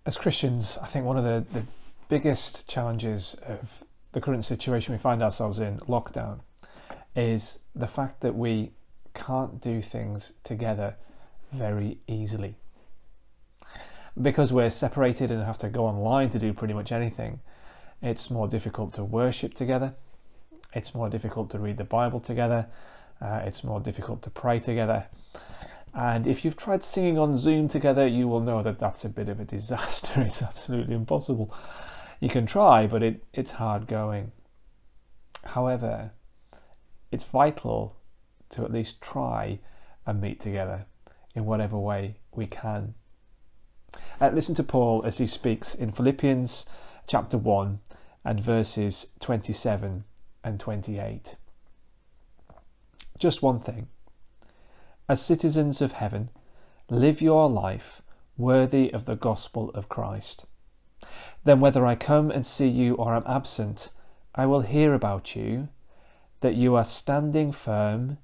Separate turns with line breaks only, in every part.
As Christians, I think one of the biggest challenges of the current situation we find ourselves in, lockdown, is the fact that we can't do things together very easily. Because we're separated and have to go online to do pretty much anything, it's more difficult to worship together, it's more difficult to read the Bible together, it's more difficult to pray together. And if you've tried singing on Zoom together, you will know that that's a bit of a disaster. It's absolutely impossible. You can try, but it's hard going. However, it's vital to at least try and meet together in whatever way we can. Listen to Paul as he speaks in Philippians chapter 1 and verses 27 and 28. Just one thing. As citizens of heaven, live your life worthy of the gospel of Christ. Then whether I come and see you or am absent, I will hear about you, that you are standing firm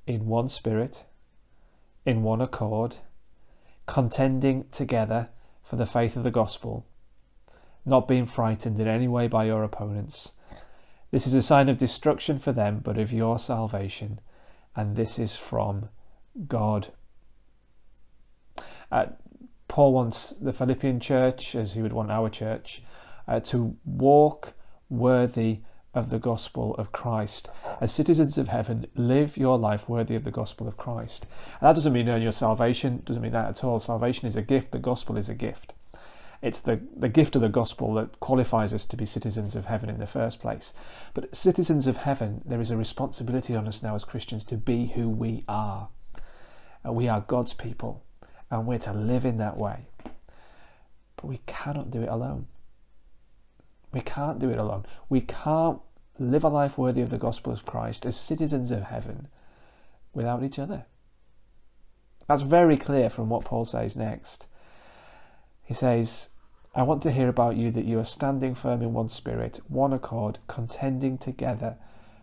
in one spirit, in one accord, contending together for the faith of the gospel, not being frightened in any way by your opponents. This is a sign of destruction for them, but of your salvation, and this is from God. Paul wants the Philippian church, as he would want our church, to walk worthy of the gospel of Christ. As citizens of heaven, live your life worthy of the gospel of Christ. And that doesn't mean earn your salvation, doesn't mean that at all. Salvation is a gift, the gospel is a gift. It's the gift of the gospel that qualifies us to be citizens of heaven in the first place. But citizens of heaven, there is a responsibility on us now as Christians to be who we are. We are God's people, and we're to live in that way. But we cannot do it alone. We can't do it alone. We can't live a life worthy of the gospel of Christ as citizens of heaven without each other. That's very clear from what Paul says next. He says, I want to hear about you that you are standing firm in one spirit, one accord, contending together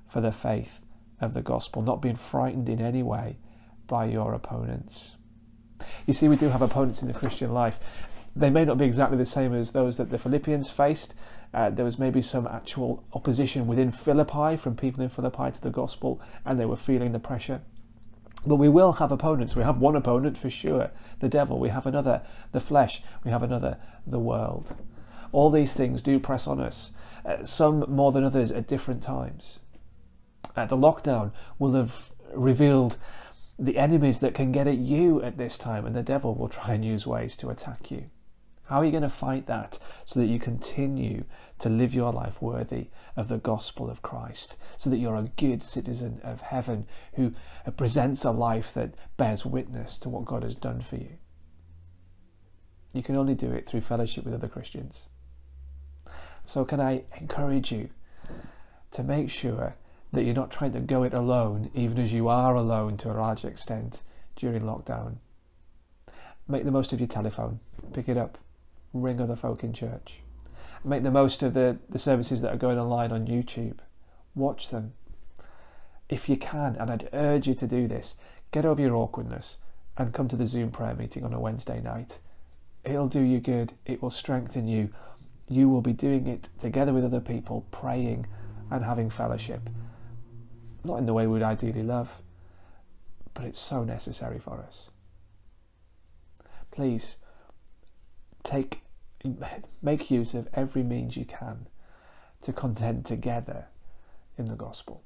for the faith of the gospel, not being frightened in any way by your opponents. You see, we do have opponents in the Christian life. They may not be exactly the same as those that the Philippians faced. There was maybe some actual opposition within Philippi, from people in Philippi to the gospel, and they were feeling the pressure. But we will have opponents. We have one opponent for sure, the devil. We have another, the flesh. We have another, the world. All these things do press on us, some more than others at different times. The lockdown will have revealed the enemies that can get at you at this time, and the devil will try and use ways to attack you. How are you going to fight that so that you continue to live your life worthy of the gospel of Christ, so that you're a good citizen of heaven who presents a life that bears witness to what God has done for you? You can only do it through fellowship with other Christians. So can I encourage you to make sure that you're not trying to go it alone, even as you are alone to a large extent during lockdown. Make the most of your telephone. Pick it up. Ring other folk in church. Make the most of the services that are going online on YouTube. Watch them. If you can, and I'd urge you to do this, get over your awkwardness and come to the Zoom prayer meeting on a Wednesday night. It'll do you good. It will strengthen you. You will be doing it together with other people, praying and having fellowship. Not in the way we'd ideally love, but it's so necessary for us. Please, make use of every means you can to contend together in the gospel.